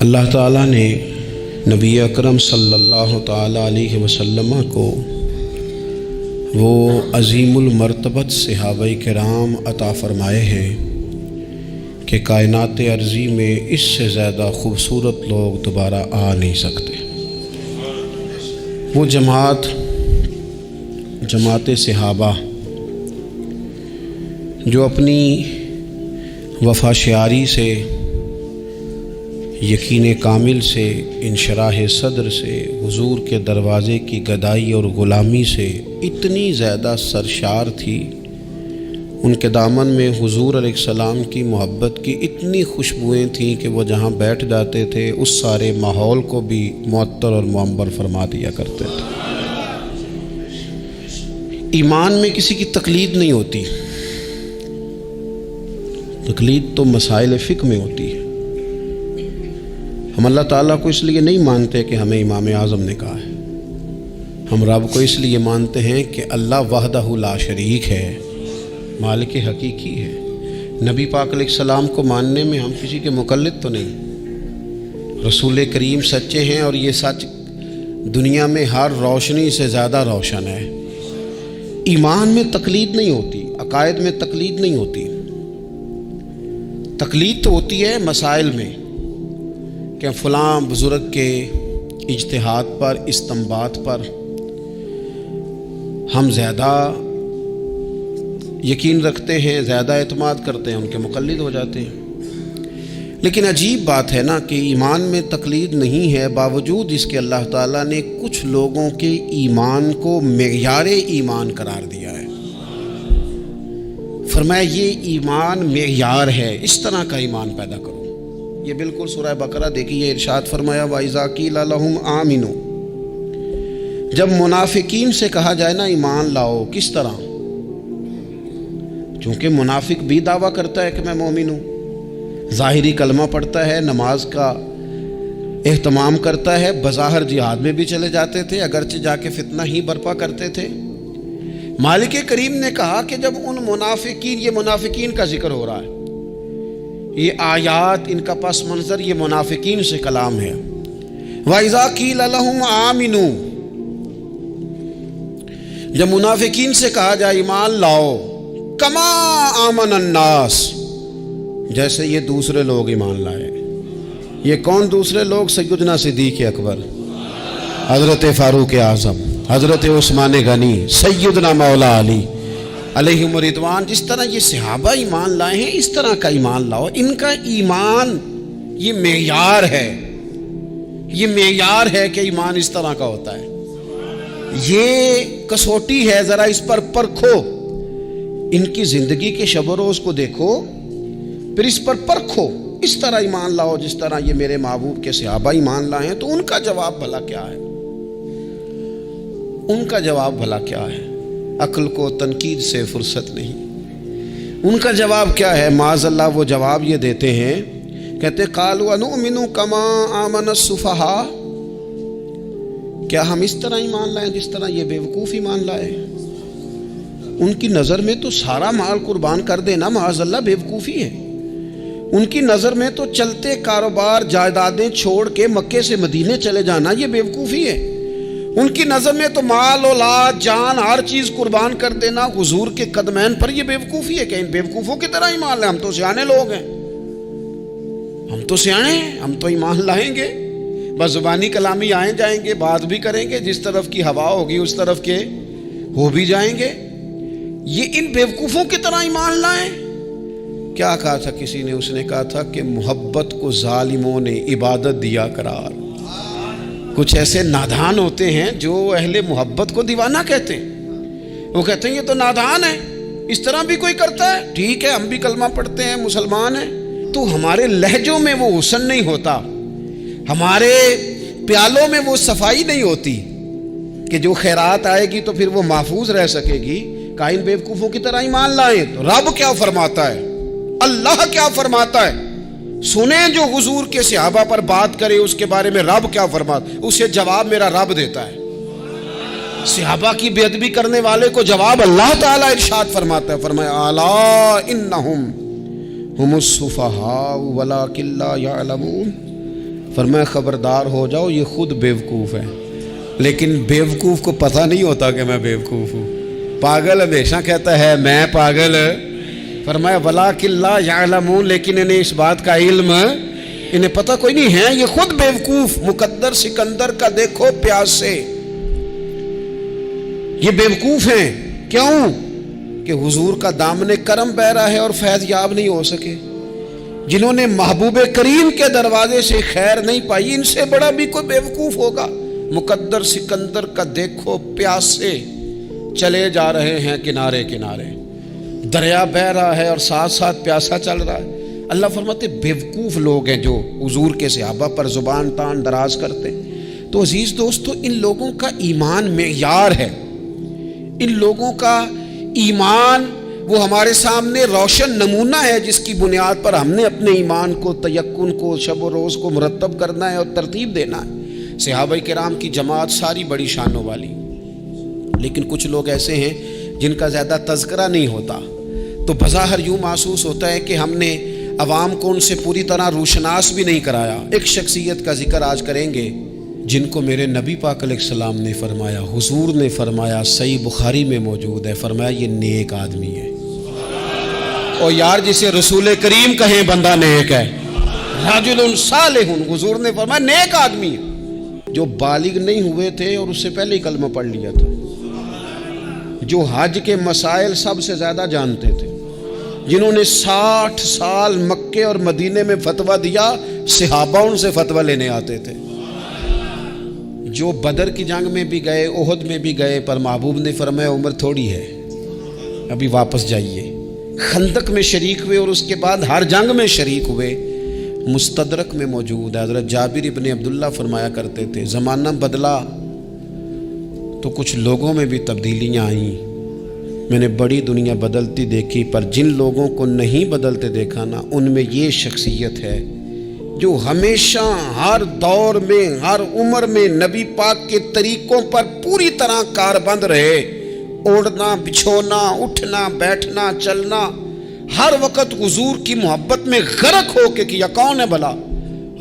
اللہ تعالیٰ نے نبی اکرم صلی اللہ تعالیٰ علیہ وسلم کو وہ عظیم المرتبت صحابہ کرام عطا فرمائے ہیں کہ کائنات ارضی میں اس سے زیادہ خوبصورت لوگ دوبارہ آ نہیں سکتے۔ وہ جماعت صحابہ جو اپنی وفا شعاری سے، یقین کامل سے، انشراح صدر سے، حضور کے دروازے کی گدائی اور غلامی سے اتنی زیادہ سرشار تھی، ان کے دامن میں حضور علیہ السلام کی محبت کی اتنی خوشبوئیں تھیں کہ وہ جہاں بیٹھ جاتے تھے اس سارے ماحول کو بھی معطر اور معمر فرما دیا کرتے تھے۔ ایمان میں کسی کی تقلید نہیں ہوتی، تقلید تو مسائل فقہ میں ہوتی ہے۔ ہم اللہ تعالیٰ کو اس لیے نہیں مانتے کہ ہمیں امام اعظم نے کہا ہے، ہم رب کو اس لیے مانتے ہیں کہ اللہ وحدہ لا شریک ہے، مالک حقیقی ہے۔ نبی پاک علیہ السلام کو ماننے میں ہم کسی کے مقلد تو نہیں، رسول کریم سچے ہیں اور یہ سچ دنیا میں ہر روشنی سے زیادہ روشن ہے۔ ایمان میں تقلید نہیں ہوتی، عقائد میں تقلید نہیں ہوتی، تقلید تو ہوتی ہے مسائل میں کہ فلاں بزرگ کے اجتہاد پر، استنباط پر ہم زیادہ یقین رکھتے ہیں، زیادہ اعتماد کرتے ہیں، ان کے مقلد ہو جاتے ہیں۔ لیکن عجیب بات ہے نا کہ ایمان میں تقلید نہیں ہے، باوجود اس کے اللہ تعالیٰ نے کچھ لوگوں کے ایمان کو معیار ایمان قرار دیا ہے۔ فرمایا یہ ایمان معیار ہے، اس طرح کا ایمان پیدا کرو۔ یہ بالکل سورہ بقرہ دیکھیے، ارشاد فرمایا وَإِذَا قِيلَ لَهُمْ آمِنُوا، جب منافقین سے کہا جائے نا ایمان لاؤ، کس طرح؟ چونکہ منافق بھی دعویٰ کرتا ہے کہ میں مومن ہوں، ظاہری کلمہ پڑھتا ہے، نماز کا اہتمام کرتا ہے، بظاہر جہاد میں بھی چلے جاتے تھے، اگرچہ جا کے فتنہ ہی برپا کرتے تھے۔ مالک کریم نے کہا کہ جب ان منافقین، یہ منافقین کا ذکر ہو رہا ہے، یہ آیات، ان کا پس منظر یہ منافقین سے کلام ہے۔ وَإِذَا قِيلَ لَهُمْ آمِنُوا، جب منافقین سے کہا جائے ایمان لاؤ، کما آمن الناس، جیسے یہ دوسرے لوگ ایمان لائے۔ یہ کون دوسرے لوگ؟ سیدنا صدیق اکبر، حضرت فاروق اعظم، حضرت عثمان غنی، سیدنا مولا علی علیہم رضوان۔ جس طرح یہ صحابہ ایمان لائے ہیں اس طرح کا ایمان لاؤ۔ ان کا ایمان یہ معیار ہے، یہ معیار ہے کہ ایمان اس طرح کا ہوتا ہے، یہ کسوٹی ہے، ذرا اس پر پرکھو، ان کی زندگی کے شب و روز کو دیکھو، پھر اس پر پرکھو، اس طرح ایمان لاؤ جس طرح یہ میرے محبوب کے صحابہ ایمان لائے ہیں۔ تو ان کا جواب بھلا کیا ہے؟ ان کا جواب بھلا کیا ہے؟ عقل کو تنقید سے فرصت نہیں۔ ان کا جواب کیا ہے؟ معاذ اللہ وہ جواب یہ دیتے ہیں، کہتے قالوا انؤمن کما آمن السفہاء، کیا ہم اس طرح ایمان لائیں جس طرح یہ بیوقوف ایمان لائے؟ ان کی نظر میں تو سارا مال قربان کر دینا معاذ اللہ بیوقوفی ہے۔ ان کی نظر میں تو چلتے کاروبار، جائیدادیں چھوڑ کے مکے سے مدینے چلے جانا یہ بیوقوفی ہے۔ ان کی نظر میں تو مال، اولاد، جان، ہر چیز قربان کر دینا حضور کے قدمین پر یہ بیوقوفی ہے کہ ان بیوقوفوں کی طرح ایمان لائیں۔ ہم تو سیانے لوگ ہیں، ہم تو سیانے ہیں، ہم تو ایمان لائیں گے، بس زبانی کلامی آئیں جائیں گے، بات بھی کریں گے، جس طرف کی ہوا ہوگی اس طرف کے ہو بھی جائیں گے۔ یہ ان بیوقوفوں کی طرح ایمان لائیں۔ کیا کہا تھا کسی نے؟ اس نے کہا تھا کہ محبت کو ظالموں نے عبادت دیا قرار۔ کچھ ایسے نادان ہوتے ہیں جو اہل محبت کو دیوانہ کہتے ہیں، وہ کہتے ہیں یہ تو نادان ہے، اس طرح بھی کوئی کرتا ہے؟ ٹھیک ہے، ہم بھی کلمہ پڑھتے ہیں، مسلمان ہیں، تو ہمارے لہجوں میں وہ حسن نہیں ہوتا، ہمارے پیالوں میں وہ صفائی نہیں ہوتی کہ جو خیرات آئے گی تو پھر وہ محفوظ رہ سکے گی۔ کائن بیوقوفوں کی طرح ایمان لائیں۔ تو رب کیا فرماتا ہے، اللہ کیا فرماتا ہے؟ سنیں جو حضور کے صحابہ پر بات کرے اس کے بارے میں رب کیا فرماتا ہے، اسے جواب میرا رب دیتا ہے۔ صحابہ کی بے ادبی کرنے والے کو جواب اللہ تعالیٰ ارشاد فرماتا ہے، فرمایا الا انہم ہم السفہاء ولکن لا یعلمون، فرمایا خبردار ہو جاؤ یہ خود بیوقوف ہے، لیکن بیوقوف کو پتہ نہیں ہوتا کہ میں بیوقوف ہوں۔ پاگل ہمیشہ کہتا ہے میں پاگل، فرمایا وَلَٰكِن لَا يَعْلَمُونَ، لیکن انہیں اس بات کا علم، انہیں پتہ کوئی نہیں ہے، یہ خود بیوقوف۔ مقدر سکندر کا دیکھو پیاس سے، یہ بیوقوف ہیں۔ کیوں؟ کہ حضور کا دامن کرم بہ رہا ہے اور فیض یاب نہیں ہو سکے۔ جنہوں نے محبوب کریم کے دروازے سے خیر نہیں پائی، ان سے بڑا بھی کوئی بیوقوف ہوگا۔ مقدر سکندر کا دیکھو پیاس سے، چلے جا رہے ہیں کنارے کنارے، دریا بہ رہا ہے اور ساتھ ساتھ پیاسا چل رہا ہے۔ اللہ فرماتے بیوقوف لوگ ہیں جو حضور کے صحابہ پر زبان تان دراز کرتے ہیں۔ تو عزیز دوستو، ان لوگوں کا ایمان معیار ہے، ان لوگوں کا ایمان وہ ہمارے سامنے روشن نمونہ ہے، جس کی بنیاد پر ہم نے اپنے ایمان کو، تیقن کو، شب و روز کو مرتب کرنا ہے اور ترتیب دینا ہے۔ صحابہ کرام کی جماعت ساری بڑی شانوں والی، لیکن کچھ لوگ ایسے ہیں جن کا زیادہ تذکرہ نہیں ہوتا، تو بظاہر یوں محسوس ہوتا ہے کہ ہم نے عوام کو ان سے پوری طرح روشناس بھی نہیں کرایا۔ ایک شخصیت کا ذکر آج کریں گے جن کو میرے نبی پاک علیہ السلام نے فرمایا، حضور نے فرمایا، صحیح بخاری میں موجود ہے، فرمایا یہ نیک آدمی ہے۔ اور یار جسے رسول کریم کہیں بندہ نیک ہے، رجل صالح، حضور نے فرمایا نیک آدمی ہے۔ جو بالغ نہیں ہوئے تھے اور اس سے پہلے ہی کلمہ پڑھ لیا تھا، جو حج کے مسائل سب سے زیادہ جانتے تھے، جنہوں نے 60 سال مکے اور مدینے میں فتویٰ دیا، صحابہ ان سے فتویٰ لینے آتے تھے، جو بدر کی جنگ میں بھی گئے، احد میں بھی گئے، پر محبوب نے فرمایا عمر تھوڑی ہے، ابھی واپس جائیے۔ خندق میں شریک ہوئے اور اس کے بعد ہر جنگ میں شریک ہوئے۔ مستدرک میں موجود ہے، حضرت جابر ابن عبداللہ فرمایا کرتے تھے زمانہ بدلا تو کچھ لوگوں میں بھی تبدیلیاں آئیں، میں نے بڑی دنیا بدلتی دیکھی، پر جن لوگوں کو نہیں بدلتے دیکھا نا، ان میں یہ شخصیت ہے جو ہمیشہ ہر دور میں، ہر عمر میں نبی پاک کے طریقوں پر پوری طرح کاربند رہے، اوڑھنا بچھونا، اٹھنا بیٹھنا چلنا، ہر وقت حضور کی محبت میں غرق ہو کے کیا۔ کون ہے بھلا؟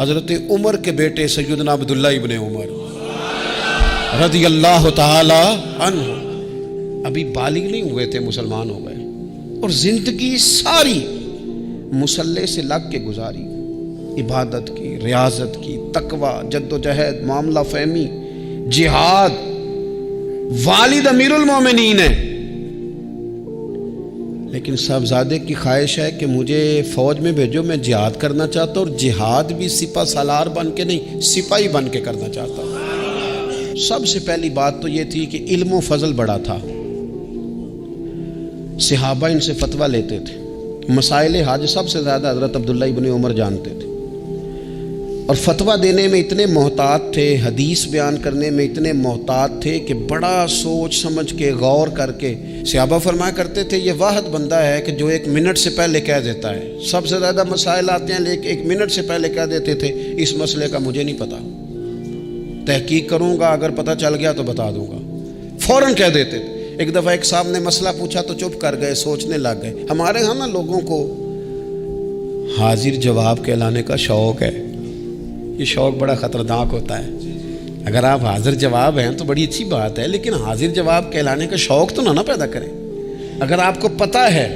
حضرت عمر کے بیٹے سیدنا عبداللہ ابن عمر رضی اللہ تعالی عنہ، ابھی بالغ نہیں ہوئے تھے، مسلمان ہو گئے، اور زندگی ساری مصلے سے لگ کے گزاری، عبادت کی، ریاضت کی، تقوی، جد و جہد، معاملہ فہمی، جہاد۔ والد امیر المومنین ہے، لیکن صاحبزادے کی خواہش ہے کہ مجھے فوج میں بھیجو، میں جہاد کرنا چاہتا ہوں، اور جہاد بھی سپہ سالار بن کے نہیں، سپاہی بن کے کرنا چاہتا ہوں۔ سب سے پہلی بات تو یہ تھی کہ علم و فضل بڑا تھا، صحابہ ان سے فتویٰ لیتے تھے، مسائل حج سب سے زیادہ حضرت عبداللہ ابن عمر جانتے تھے، اور فتویٰ دینے میں اتنے محتاط تھے، حدیث بیان کرنے میں اتنے محتاط تھے کہ بڑا سوچ سمجھ کے غور کر کے صحابہ فرمایا کرتے تھے یہ واحد بندہ ہے کہ جو 1 منٹ سے پہلے کہہ دیتا ہے۔ سب سے زیادہ مسائل آتے ہیں لیکن 1 منٹ سے پہلے کہہ دیتے تھے اس مسئلے کا مجھے نہیں پتا، تحقیق کروں گا، اگر پتہ چل گیا تو بتا دوں گا، فوراً کہہ دیتے تھے۔ ایک دفعہ ایک صاحب نے مسئلہ پوچھا تو چپ کر گئے، سوچنے لگ گئے۔ ہمارے ہاں نا لوگوں کو حاضر جواب کہلانے کا شوق ہے، یہ شوق بڑا خطرناک ہوتا ہے۔ اگر آپ حاضر جواب ہیں تو بڑی اچھی بات ہے، لیکن حاضر جواب کہلانے کا شوق تو نہ پیدا کریں۔ اگر آپ کو پتہ ہے،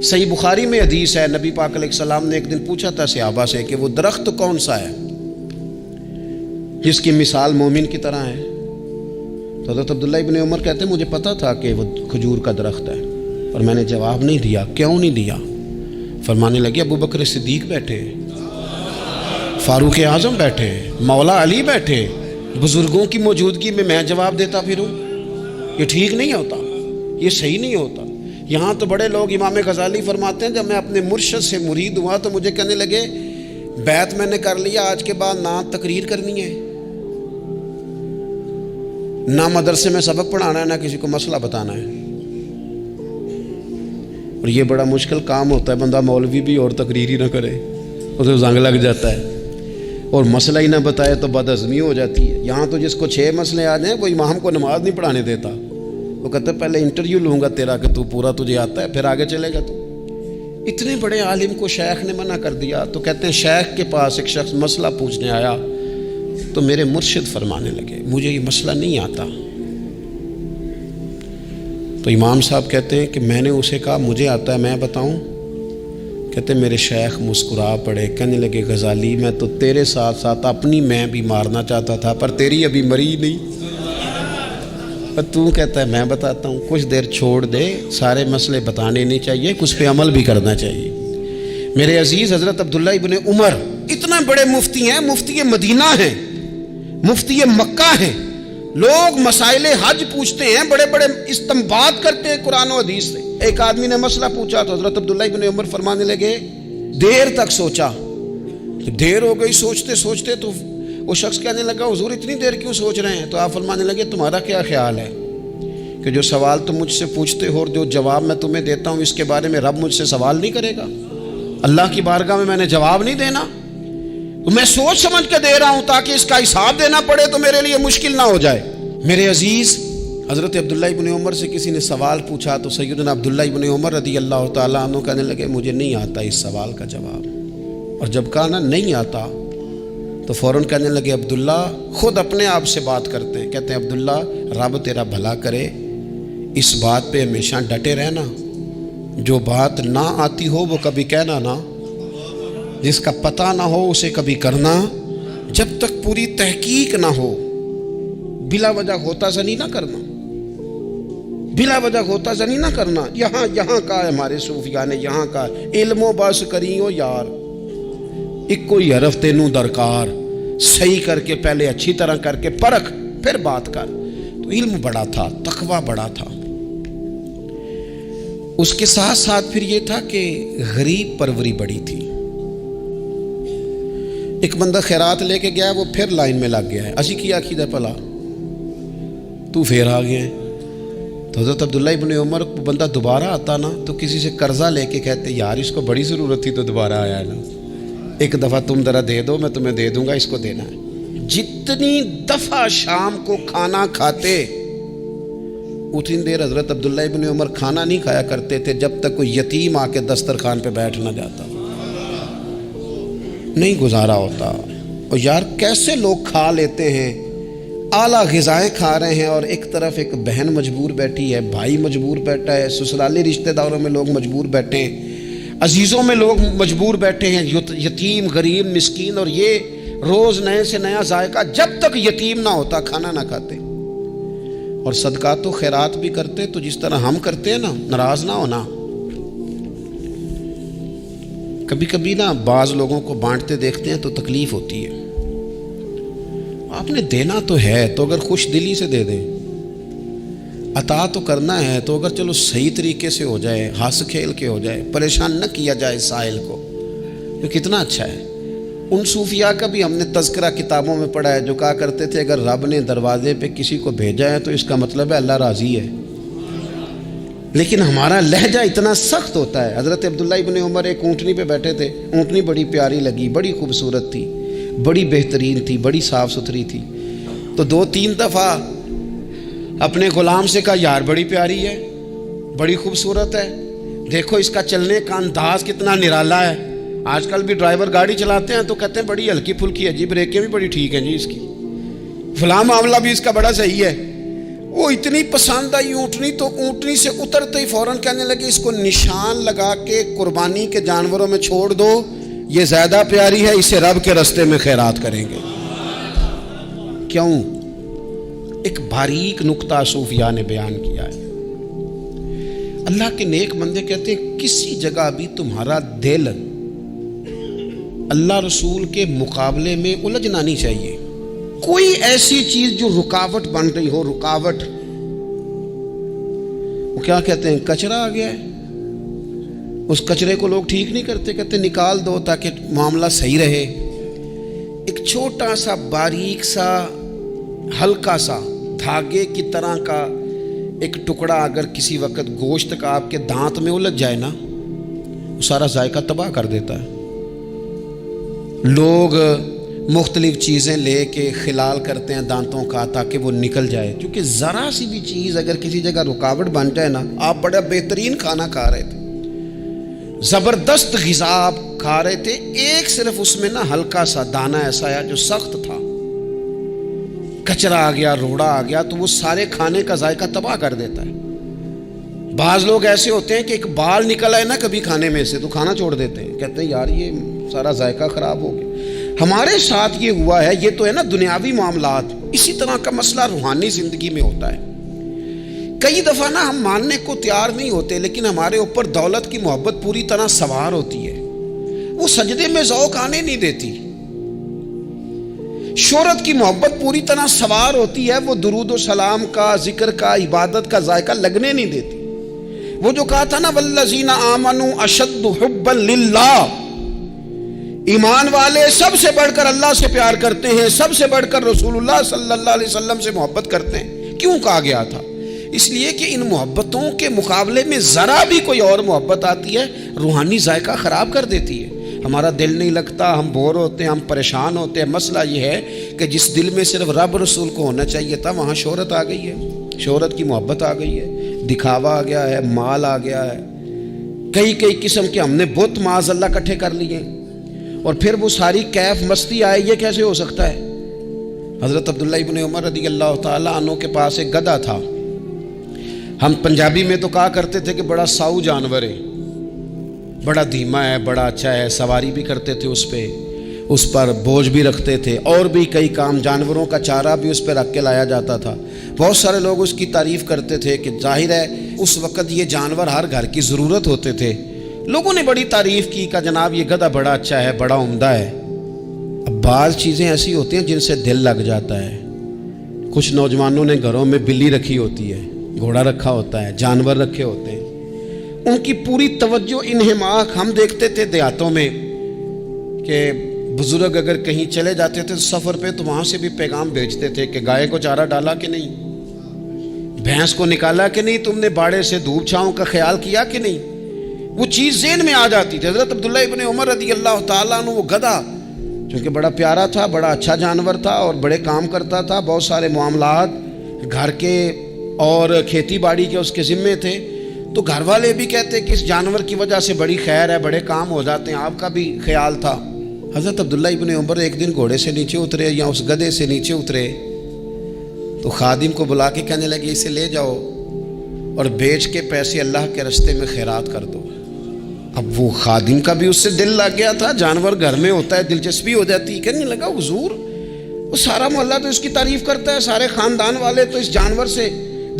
صحیح بخاری میں حدیث ہے، نبی پاک علیہ السلام نے ایک دن پوچھا تھا صحابہ سے کہ وہ درخت کون سا ہے جس کی مثال مومن کی طرح ہے؟ تو حضرت عبداللہ ابن عمر کہتے ہیں مجھے پتا تھا کہ وہ کھجور کا درخت ہے، اور میں نے جواب نہیں دیا۔ کیوں نہیں دیا؟ فرمانے لگے ابو بکر صدیق بیٹھے، فاروق اعظم بیٹھے، مولا علی بیٹھے، بزرگوں کی موجودگی میں میں جواب دیتا پھروں، یہ ٹھیک نہیں ہوتا، یہ صحیح نہیں ہوتا۔ یہاں تو بڑے لوگ، امام غزالی فرماتے ہیں جب میں اپنے مرشد سے مرید ہوا تو مجھے کہنے لگے بیعت میں نے کر لیا، آج کے بعد نہ تقریر کرنی ہے، نہ مدرسے میں سبق پڑھانا ہے، نہ کسی کو مسئلہ بتانا ہے۔ اور یہ بڑا مشکل کام ہوتا ہے، بندہ مولوی بھی اور تقریر ہی نہ کرے، اسے زنگ لگ جاتا ہے، اور مسئلہ ہی نہ بتائے تو بد ہضمی ہو جاتی ہے۔ یہاں تو جس کو 6 مسئلے آ جائیں وہ امام کو نماز نہیں پڑھانے دیتا، وہ کہتا ہے پہلے انٹرویو لوں گا تیرا کہ تو پورا تجھے آتا ہے پھر آگے چلے گا تو۔ اتنے بڑے عالم کو شیخ نے منع کر دیا. تو کہتے ہیں شیخ کے پاس ایک شخص مسئلہ پوچھنے آیا تو میرے مرشد فرمانے لگے مجھے یہ مسئلہ نہیں آتا. تو امام صاحب کہتے ہیں کہ میں نے اسے کہا مجھے آتا ہے میں بتاؤں. کہتے ہیں میرے شیخ مسکرا پڑے, کہنے لگے غزالی میں تو تیرے ساتھ ساتھ اپنی میں بھی مارنا چاہتا تھا پر تیری ابھی مری نہیں. پر تو کہتا ہے میں بتاتا ہوں. کچھ دیر چھوڑ دے, سارے مسئلے بتانے نہیں چاہیے, کچھ پہ عمل بھی کرنا چاہیے. میرے عزیز حضرت عبداللہ ابن عمر اتنا بڑے مفتی ہیں, مفتی مدینہ ہیں, مفتی مکہ ہیں. لوگ مسائل حج پوچھتے ہیں, بڑے بڑے استنباط کرتے ہیں قرآن و حدیث سے. ایک آدمی نے مسئلہ پوچھا تو حضرت عبداللہ ابن عمر فرمانے لگے دیر تک سوچا. دیر ہو گئی سوچتے سوچتے, تو وہ شخص کہنے لگا حضور اتنی دیر کیوں سوچ رہے ہیں؟ تو آپ فرمانے لگے تمہارا کیا خیال ہے کہ جو سوال تم مجھ سے پوچھتے ہو اور جو جواب میں تمہیں دیتا ہوں اس کے بارے میں رب مجھ سے سوال نہیں کرے گا؟ اللہ کی بارگاہ میں نے جواب نہیں دینا, تو میں سوچ سمجھ کے دے رہا ہوں تاکہ اس کا حساب دینا پڑے تو میرے لیے مشکل نہ ہو جائے. میرے عزیز حضرت عبداللہ ابن عمر سے کسی نے سوال پوچھا تو سیدنا عبداللہ ابن عمر رضی اللہ تعالیٰ عنہ کہنے لگے مجھے نہیں آتا اس سوال کا جواب. اور جب کہا نا نہیں آتا تو فوراً کہنے لگے عبداللہ خود اپنے آپ سے بات کرتے ہیں. کہتے ہیں عبداللہ رب تیرا بھلا کرے, اس بات پہ ہمیشہ ڈٹے رہنا, جو بات نہ آتی ہو وہ کبھی کہنا نہ, جس کا پتہ نہ ہو اسے کبھی کرنا, جب تک پوری تحقیق نہ ہو بلا وجہ ہوتا زنی نہ کرنا, بلا وجہ ہوتا زنی نہ کرنا. یہاں کا ہے ہمارے صوفیاء نے, یہاں کا علم و بس کری ہو یار, ایک کوئی حرف تینوں درکار, صحیح کر کے پہلے اچھی طرح کر کے پرکھ پھر بات کر. تو علم بڑا تھا, تقوی بڑا تھا. اس کے ساتھ ساتھ پھر یہ تھا کہ غریب پروری بڑی تھی. ایک بندہ خیرات لے کے گیا, وہ پھر لائن میں لگ گیا ہے, اسی کیا عقیدہ پلا تو پھر آ گیا ہے. تو حضرت عبداللہ ابن عمر کو بندہ دوبارہ آتا نا تو کسی سے قرضہ لے کے کہتے یار اس کو بڑی ضرورت تھی تو دوبارہ آیا ہے نا, ایک دفعہ تم ذرا دے دو میں تمہیں دے دوں گا, اس کو دینا ہے. جتنی دفعہ شام کو کھانا کھاتے اتنی دیر حضرت عبداللہ ابن عمر کھانا نہیں کھایا کرتے تھے جب تک کوئی یتیم آ کے دسترخوان پہ بیٹھ نہ جاتا, نہیں گزارا ہوتا. اور یار کیسے لوگ کھا لیتے ہیں, اعلیٰ غذائیں کھا رہے ہیں, اور ایک طرف ایک بہن مجبور بیٹھی ہے, بھائی مجبور بیٹھا ہے, سسرالی رشتہ داروں میں لوگ مجبور بیٹھے ہیں, عزیزوں میں لوگ مجبور بیٹھے ہیں, یتیم غریب مسکین, اور یہ روز نئے سے نیا ذائقہ. جب تک یتیم نہ ہوتا کھانا نہ کھاتے. اور صدقات و خیرات بھی کرتے تو جس طرح ہم کرتے ہیں نا, ناراض نہ ہونا. کبھی کبھی نا بعض لوگوں کو بانٹتے دیکھتے ہیں تو تکلیف ہوتی ہے. آپ نے دینا تو ہے تو اگر خوش دلی سے دے دیں, عطا تو کرنا ہے تو اگر چلو صحیح طریقے سے ہو جائے, ہنس کھیل کے ہو جائے, پریشان نہ کیا جائے سائل کو, تو کتنا اچھا ہے. ان صوفیاء کا بھی ہم نے تذکرہ کتابوں میں پڑھا ہے جو کہا کرتے تھے اگر رب نے دروازے پہ کسی کو بھیجا ہے تو اس کا مطلب ہے اللہ راضی ہے. لیکن ہمارا لہجہ اتنا سخت ہوتا ہے. حضرت عبداللہ ابن عمر ایک اونٹنی پہ بیٹھے تھے, اونٹنی بڑی پیاری لگی, بڑی خوبصورت تھی, بڑی بہترین تھی, بڑی صاف ستھری تھی. تو 2-3 دفعہ اپنے غلام سے کہا یار بڑی پیاری ہے, بڑی خوبصورت ہے, دیکھو اس کا چلنے کا انداز کتنا نرالا ہے. آج کل بھی ڈرائیور گاڑی چلاتے ہیں تو کہتے ہیں بڑی ہلکی پھلکی ہے جی, بریکیں بھی بڑی ٹھیک ہیں جی, اس کی فلاں معاملہ بھی اس کا بڑا صحیح ہے. وہ اتنی پسند آئی اونٹنی تو اونٹنی سے اترتے ہی فوراً کہنے لگے اس کو نشان لگا کے قربانی کے جانوروں میں چھوڑ دو, یہ زیادہ پیاری ہے, اسے رب کے رستے میں خیرات کریں گے. کیوں؟ ایک باریک نقطہ صوفیاء نے بیان کیا ہے. اللہ کے نیک بندے کہتے ہیں کسی جگہ بھی تمہارا دل اللہ رسول کے مقابلے میں الجھنا نہیں چاہیے. کوئی ایسی چیز جو رکاوٹ بن رہی ہو, رکاوٹ, وہ کیا کہتے ہیں کچرا آ گیا ہے, اس کچرے کو لوگ ٹھیک نہیں کرتے, کہتے نکال دو تاکہ معاملہ صحیح رہے. ایک چھوٹا سا باریک سا ہلکا سا دھاگے کی طرح کا ایک ٹکڑا اگر کسی وقت گوشت کا آپ کے دانت میں الجھ جائے نا, وہ سارا ذائقہ تباہ کر دیتا ہے. لوگ مختلف چیزیں لے کے خلال کرتے ہیں دانتوں کا تاکہ وہ نکل جائے, کیونکہ ذرا سی بھی چیز اگر کسی جگہ رکاوٹ بن جائے نا, آپ بڑا بہترین کھانا کھا رہے تھے, زبردست غذا آپ کھا رہے تھے، ایک صرف اس میں نا ہلکا سا دانہ ایسا آیا جو سخت تھا، کچرا آ گیا، روڑا آ گیا، تو وہ سارے کھانے کا ذائقہ تباہ کر دیتا ہے۔ بعض لوگ ایسے ہوتے ہیں کہ ایک بال نکل آئے نا کبھی کھانے میں سے تو کھانا چھوڑ دیتے ہیں، کہتے ہیں یار یہ سارا ذائقہ خراب ہو گیا۔ ہمارے ساتھ یہ ہوا ہے، یہ تو ہے نا دنیاوی معاملات، اسی طرح کا مسئلہ روحانی زندگی میں ہوتا ہے۔ کئی دفعہ نا ہم ماننے کو تیار نہیں ہوتے، لیکن ہمارے اوپر دولت کی محبت پوری طرح سوار ہوتی ہے، وہ سجدے میں ذوق آنے نہیں دیتی۔ شہرت کی محبت پوری طرح سوار ہوتی ہے، وہ درود و سلام کا، ذکر کا، عبادت کا ذائقہ لگنے نہیں دیتی۔ وہ جو کہا تھا نا والذین آمنوا اشد حبا للہ، ایمان والے سب سے بڑھ کر اللہ سے پیار کرتے ہیں، سب سے بڑھ کر رسول اللہ صلی اللہ علیہ وسلم سے محبت کرتے ہیں۔ کیوں کہا گیا تھا؟ اس لیے کہ ان محبتوں کے مقابلے میں ذرا بھی کوئی اور محبت آتی ہے روحانی ذائقہ خراب کر دیتی ہے، ہمارا دل نہیں لگتا، ہم بور ہوتے ہیں، ہم پریشان ہوتے ہیں۔ مسئلہ یہ ہے کہ جس دل میں صرف رب رسول کو ہونا چاہیے تھا وہاں شہرت آ گئی ہے، شہرت کی محبت آ گئی ہے، دکھاوا آ گیا ہے، مال آ گیا ہے، کئی قسم کے ہم نے بت معاذ اللہ اکٹھے کر لیے، اور پھر وہ ساری کیف مستی آئے۔ یہ کیسے ہو سکتا ہے؟ حضرت عبداللہ ابن عمر رضی اللہ تعالیٰ عنہ کے پاس ایک گدھا تھا، ہم پنجابی میں تو کہا کرتے تھے کہ بڑا ساؤ جانور ہے، بڑا دھیما ہے، بڑا اچھا ہے، سواری بھی کرتے تھے اس پہ، اس پر بوجھ بھی رکھتے تھے، اور بھی کئی کام، جانوروں کا چارہ بھی اس پہ رکھ کے لایا جاتا تھا۔ بہت سارے لوگ اس کی تعریف کرتے تھے کہ ظاہر ہے اس وقت یہ جانور ہر گھر کی ضرورت ہوتے تھے، لوگوں نے بڑی تعریف کی کہ جناب یہ گدھا بڑا اچھا ہے، بڑا عمدہ ہے۔ اب بعض چیزیں ایسی ہوتی ہیں جن سے دل لگ جاتا ہے۔ کچھ نوجوانوں نے گھروں میں بلی رکھی ہوتی ہے، گھوڑا رکھا ہوتا ہے، جانور رکھے ہوتے ہیں، ان کی پوری توجہ انہماک۔ ہم دیکھتے تھے دیہاتوں میں کہ بزرگ اگر کہیں چلے جاتے تھے سفر پہ تو وہاں سے بھی پیغام بھیجتے تھے کہ گائے کو چارہ ڈالا کہ نہیں، بھینس کو نکالا کہ نہیں، تم نے باڑے سے دھوپ چھاؤں کا خیال کیا کہ نہیں، وہ چیز ذہن میں آ جاتی تھی۔ حضرت عبداللہ ابن عمر رضی اللہ تعالیٰ عنہ وہ گدھا چونکہ بڑا پیارا تھا، بڑا اچھا جانور تھا اور بڑے کام کرتا تھا، بہت سارے معاملات گھر کے اور کھیتی باڑی کے اس کے ذمے تھے، تو گھر والے بھی کہتے کہ اس جانور کی وجہ سے بڑی خیر ہے، بڑے کام ہو جاتے ہیں، آپ کا بھی خیال تھا۔ حضرت عبداللہ ابن عمر ایک دن گھوڑے سے نیچے اترے یا اس گدھے سے نیچے اترے تو خادم کو بلا کے کہنے لگے اسے لے جاؤ اور بیچ کے پیسے اللہ کے راستے میں خیرات کر دو۔ اب وہ خادم کا بھی اس سے دل لگ گیا تھا، جانور گھر میں ہوتا ہے دلچسپی ہو جاتی ہے، کہنے لگا حضور وہ سارا محلہ تو اس کی تعریف کرتا ہے، سارے خاندان والے تو اس جانور سے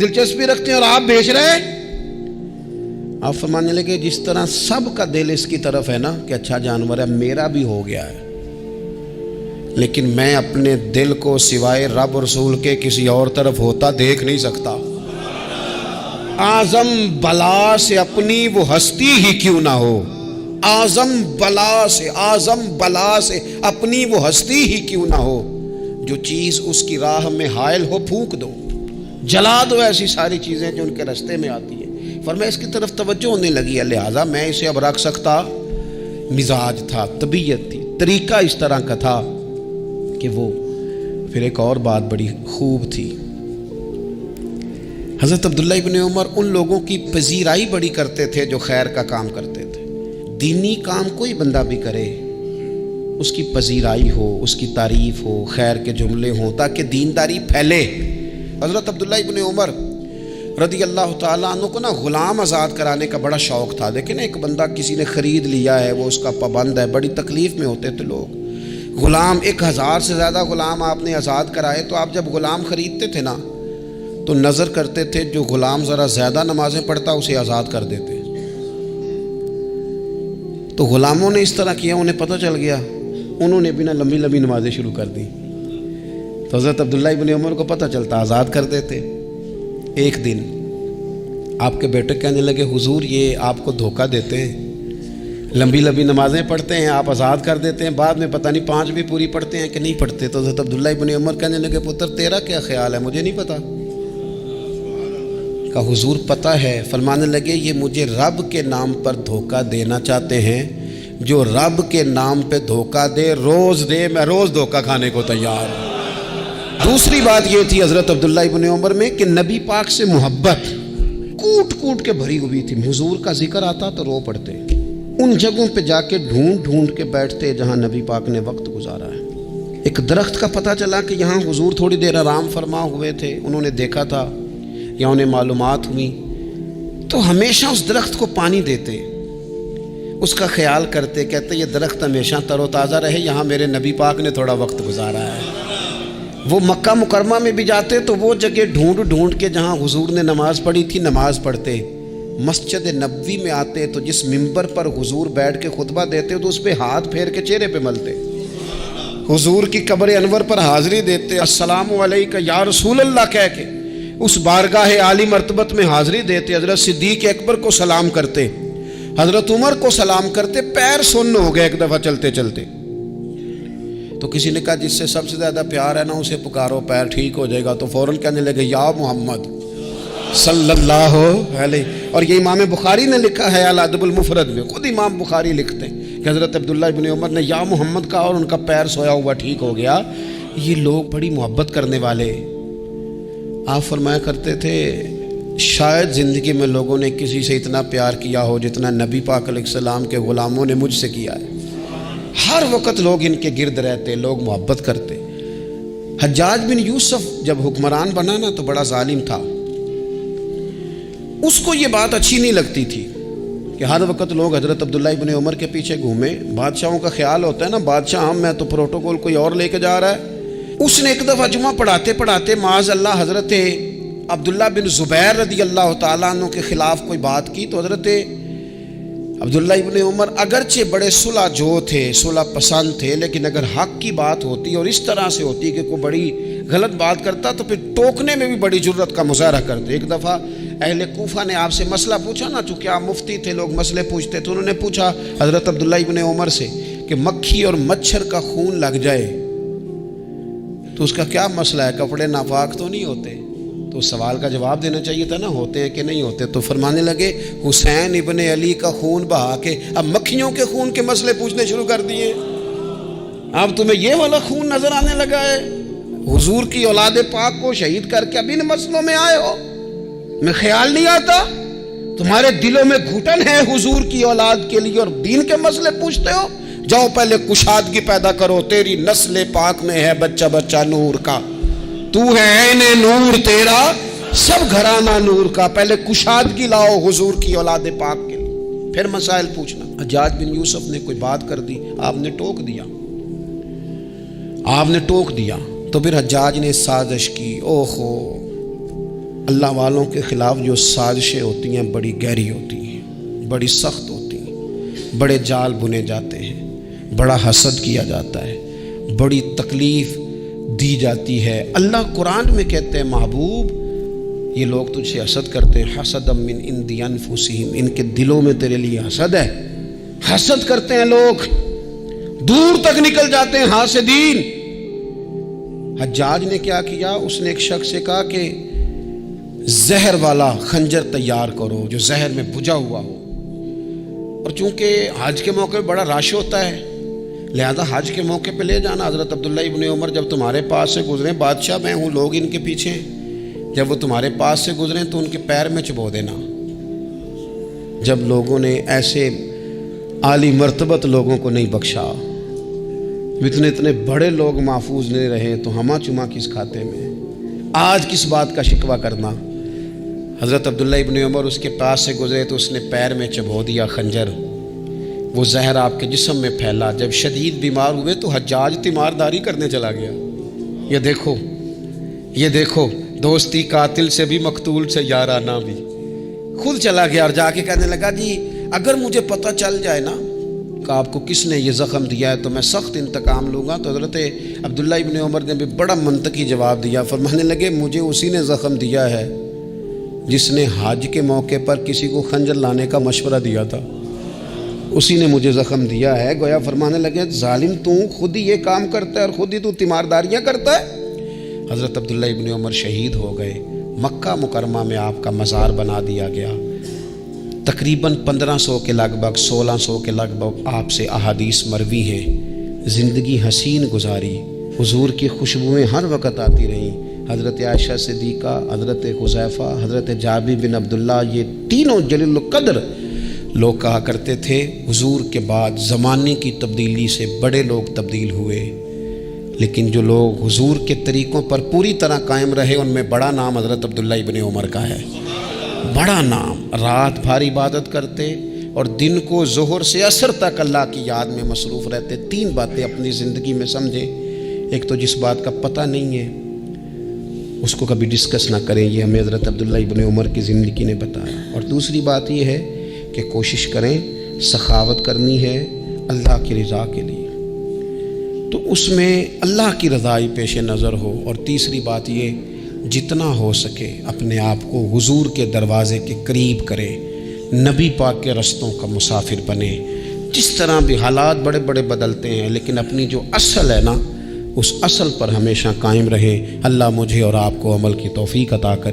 دلچسپی رکھتے ہیں اور آپ بیچ رہے ہیں۔ آپ فرمانے لگے جس طرح سب کا دل اس کی طرف ہے نا کہ اچھا جانور ہے، میرا بھی ہو گیا ہے، لیکن میں اپنے دل کو سوائے رب رسول کے کسی اور طرف ہوتا دیکھ نہیں سکتا۔ اعظم بلا سے اپنی وہ ہستی ہی کیوں نہ ہو، اعظم بلا سے اپنی وہ ہستی ہی کیوں نہ ہو، جو چیز اس کی راہ میں حائل ہو پھونک دو، جلا دو ایسی ساری چیزیں جو ان کے راستے میں آتی ہیں۔ فرمایا اس کی طرف توجہ ہونے لگی ہے، لہٰذا میں اسے اب رکھ سکتا۔ مزاج تھا، طبیعت تھی، طریقہ اس طرح کا تھا کہ وہ پھر ایک اور بات بڑی خوب تھی، حضرت عبداللہ ابن عمر ان لوگوں کی پذیرائی بڑی کرتے تھے جو خیر کا کام کرتے تھے۔ دینی کام کوئی بندہ بھی کرے اس کی پذیرائی ہو، اس کی تعریف ہو، خیر کے جملے ہوں تاکہ دینداری پھیلے۔ حضرت عبداللہ ابن عمر رضی اللہ تعالیٰ عنہ کو نا غلام آزاد کرانے کا بڑا شوق تھا۔ لیکن ایک بندہ کسی نے خرید لیا ہے، وہ اس کا پابند ہے، بڑی تکلیف میں ہوتے تھے لوگ۔ غلام 1000 سے زیادہ غلام آپ نے آزاد کرائے، تو آپ جب غلام خریدتے تھے نا تو نظر کرتے تھے جو غلام ذرا زیادہ نمازیں پڑھتا اسے آزاد کر دیتے۔ تو غلاموں نے اس طرح کیا، انہیں پتہ چل گیا، انہوں نے بھی نا لمبی لمبی نمازیں شروع کر دی، تو حضرت عبداللہ ابن عمر کو پتہ چلتا، آزاد کر دیتے۔ ایک دن آپ کے بیٹے کہنے لگے حضور یہ آپ کو دھوکہ دیتے ہیں، لمبی لمبی نمازیں پڑھتے ہیں، آپ آزاد کر دیتے ہیں، بعد میں پتہ نہیں 5 بھی پوری پڑھتے ہیں کہ نہیں پڑھتے۔ تو حضرت عبداللہ ابن عمر کہنے لگے پتر تیرا کیا خیال ہے، مجھے نہیں پتہ۔ کہا حضور پتہ ہے۔ فرمانے لگے یہ مجھے رب کے نام پر دھوکہ دینا چاہتے ہیں، جو رب کے نام پہ دھوکہ دے روز دے، میں روز دھوکہ کھانے کو تیار ہوں۔ دوسری بات یہ تھی حضرت عبداللہ ابن عمر میں کہ نبی پاک سے محبت کوٹ کوٹ کے بھری ہوئی تھی، حضور کا ذکر آتا تو رو پڑتے، ان جگہوں پہ جا کے ڈھونڈ ڈھونڈ کے بیٹھتے جہاں نبی پاک نے وقت گزارا ہے۔ ایک درخت کا پتہ چلا کہ یہاں حضور تھوڑی دیر آرام فرما ہوئے تھے، انہوں نے دیکھا تھا یا انہیں معلومات ہوئی، تو ہمیشہ اس درخت کو پانی دیتے، اس کا خیال کرتے، کہتے یہ درخت ہمیشہ تر و تازہ رہے، یہاں میرے نبی پاک نے تھوڑا وقت گزارا ہے۔ وہ مکہ مکرمہ میں بھی جاتے تو وہ جگہ ڈھونڈ ڈھونڈ کے جہاں حضور نے نماز پڑھی تھی نماز پڑھتے، مسجد نبوی میں آتے تو جس ممبر پر حضور بیٹھ کے خطبہ دیتے تو اس پہ ہاتھ پھیر کے چہرے پہ ملتے، حضور کی قبر انور پر حاضری دیتے، السلام علیکہ یا رسول اللہ کہہ کے اس بارگاہ عالی مرتبت میں حاضری دیتے، حضرت صدیق اکبر کو سلام کرتے، حضرت عمر کو سلام کرتے، پیر سن ہو گئے ایک دفعہ چلتے چلتے، تو کسی نے کہا جس سے سب سے زیادہ پیار ہے نا اسے پکارو پیر ٹھیک ہو جائے گا، تو فوراً کہنے لگے یا محمد صلی اللہ علیہ۔ اور یہ امام بخاری نے لکھا ہے الادب المفرد میں، خود امام بخاری لکھتے ہیں کہ حضرت عبداللہ ابن عمر نے یا محمد کہا اور ان کا پیر سویا ہوا ٹھیک ہو گیا۔ یہ لوگ بڑی محبت کرنے والے، آپ فرمایا کرتے تھے شاید زندگی میں لوگوں نے کسی سے اتنا پیار کیا ہو جتنا نبی پاک علیہ السلام کے غلاموں نے مجھ سے کیا ہے۔ ہر وقت لوگ ان کے گرد رہتے، لوگ محبت کرتے۔ حجاج بن یوسف جب حکمران بنا نا تو بڑا ظالم تھا، اس کو یہ بات اچھی نہیں لگتی تھی کہ ہر وقت لوگ حضرت عبداللہ ابن عمر کے پیچھے گھومیں۔ بادشاہوں کا خیال ہوتا ہے نا بادشاہ ہم میں تو پروٹوکول کوئی اور لے کے جا رہا ہے۔ اس نے ایک دفعہ جمعہ پڑھاتے پڑھاتے معاذ اللہ حضرت عبداللہ بن زبیر رضی اللہ تعالیٰ عنہ کے خلاف کوئی بات کی، تو حضرت عبداللہ ابن عمر اگرچہ بڑے صلح جو تھے، صلح پسند تھے، لیکن اگر حق کی بات ہوتی اور اس طرح سے ہوتی کہ کوئی بڑی غلط بات کرتا تو پھر ٹوکنے میں بھی بڑی جرت کا مظاہرہ کرتے۔ ایک دفعہ اہل کوفہ نے آپ سے مسئلہ پوچھا نا، چونکہ آپ مفتی تھے لوگ مسئلے پوچھتے، تو انہوں نے پوچھا حضرت عبداللہ ابن عمر سے کہ مکھی اور مچھر کا خون لگ جائے تو اس کا کیا مسئلہ ہے، کپڑے ناپاک تو نہیں ہوتے؟ تو اس سوال کا جواب دینا چاہیے تھا نا، ہوتے ہیں کہ نہیں ہوتے؟ تو فرمانے لگے حسین ابن علی کا خون بہا کے اب مکھیوں کے خون کے مسئلے پوچھنے شروع کر دیے۔ اب تمہیں یہ والا خون نظر آنے لگا ہے؟ حضور کی اولاد پاک کو شہید کر کے اب ان مسئلوں میں آئے ہو؟ میں خیال نہیں آتا تمہارے دلوں میں گھٹن ہے حضور کی اولاد کے لیے اور دین کے مسئلے پوچھتے ہو؟ جاؤ پہلے کشادگی پیدا کرو، تیری نسل پاک میں ہے بچہ بچہ نور کا، تو ہے عین نور تیرا سب گھرانہ نور کا، پہلے کشادگی لاؤ حضور کی اولاد پاک کے لیے پھر مسائل پوچھنا۔ حجاج بن یوسف نے کوئی بات کر دی، آپ نے ٹوک دیا، تو پھر حجاج نے سازش کی۔ اوہو، اللہ والوں کے خلاف جو سازشیں ہوتی ہیں بڑی گہری ہوتی ہیں، بڑی سخت ہوتی ہیں، بڑے جال بنے جاتے ہیں، بڑا حسد کیا جاتا ہے، بڑی تکلیف دی جاتی ہے۔ اللہ قرآن میں کہتے ہیں محبوب یہ لوگ تجھ سے حسد کرتے ہیں، حسد من عند انفسہم، ان کے دلوں میں تیرے لیے حسد ہے، حسد کرتے ہیں لوگ، دور تک نکل جاتے ہیں حاسدین۔ حجاج نے کیا کیا؟ اس نے ایک شخص سے کہا کہ زہر والا خنجر تیار کرو جو زہر میں بجھا ہوا ہو، اور چونکہ حج کے موقع پہ بڑا رش ہوتا ہے لہذا حج کے موقع پہ لے جانا۔ حضرت عبداللہ ابن عمر جب تمہارے پاس سے گزریں، بادشاہ میں ہوں، لوگ ان کے پیچھے ہیں، جب وہ تمہارے پاس سے گزریں تو ان کے پیر میں چبو دینا۔ جب لوگوں نے ایسے عالی مرتبت لوگوں کو نہیں بخشا، اتنے بڑے لوگ محفوظ نہیں رہے تو ہمہ چما کس کھاتے میں؟ آج کس بات کا شکوہ کرنا؟ حضرت عبداللہ ابن عمر اس کے پاس سے گزرے تو اس نے پیر میں چبو دیا خنجر، وہ زہر آپ کے جسم میں پھیلا۔ جب شدید بیمار ہوئے تو حجاج تیمارداری کرنے چلا گیا۔ یہ دیکھو دوستی قاتل سے بھی مقتول سے یارانہ بھی، خود چلا گیا اور جا کے کہنے لگا جی اگر مجھے پتہ چل جائے نا کہ آپ کو کس نے یہ زخم دیا ہے تو میں سخت انتقام لوں گا۔ تو حضرت عبداللہ ابن عمر نے بھی بڑا منطقی جواب دیا، فرمانے لگے مجھے اسی نے زخم دیا ہے جس نے حج کے موقع پر کسی کو خنجر لانے کا مشورہ دیا تھا، اسی نے مجھے زخم دیا ہے۔ گویا فرمانے لگے ظالم تو خود ہی یہ کام کرتا ہے اور خود ہی تو تیمارداریاں کرتا ہے۔ حضرت عبداللہ ابن عمر شہید ہو گئے، مکہ مکرمہ میں آپ کا مزار بنا دیا گیا۔ تقریباً 1500 کے لگ بھگ 1600 کے لگ بھگ آپ سے احادیث مروی ہیں۔ زندگی حسین گزاری، حضور کی خوشبوئیں ہر وقت آتی رہیں۔ حضرت عائشہ صدیقہ، حضرت حذیفہ، حضرت جابر بن عبداللہ، یہ تینوں جلیل القدر لوگ کہا کرتے تھے حضور کے بعد زمانے کی تبدیلی سے بڑے لوگ تبدیل ہوئے، لیکن جو لوگ حضور کے طریقوں پر پوری طرح قائم رہے ان میں بڑا نام حضرت عبداللہ ابن عمر کا ہے۔ بڑا نام، رات بھر عبادت کرتے اور دن کو ظہر سے عصر تک اللہ کی یاد میں مصروف رہتے۔ 3 باتیں اپنی زندگی میں سمجھیں، ایک تو جس بات کا پتہ نہیں ہے اس کو کبھی ڈسکس نہ کریں، یہ ہمیں حضرت عبداللہ ابن عمر کی زندگی نے بتایا۔ اور دوسری بات یہ ہے کہ کوشش کریں، سخاوت کرنی ہے اللہ کی رضا کے لیے، تو اس میں اللہ کی رضا ہی پیش نظر ہو۔ اور تیسری بات یہ، جتنا ہو سکے اپنے آپ کو حضور کے دروازے کے قریب کرے، نبی پاک کے رستوں کا مسافر بنے۔ جس طرح بھی حالات بڑے بڑے بدلتے ہیں، لیکن اپنی جو اصل ہے نا، اس اصل پر ہمیشہ قائم رہے۔ اللہ مجھے اور آپ کو عمل کی توفیق عطا کرے۔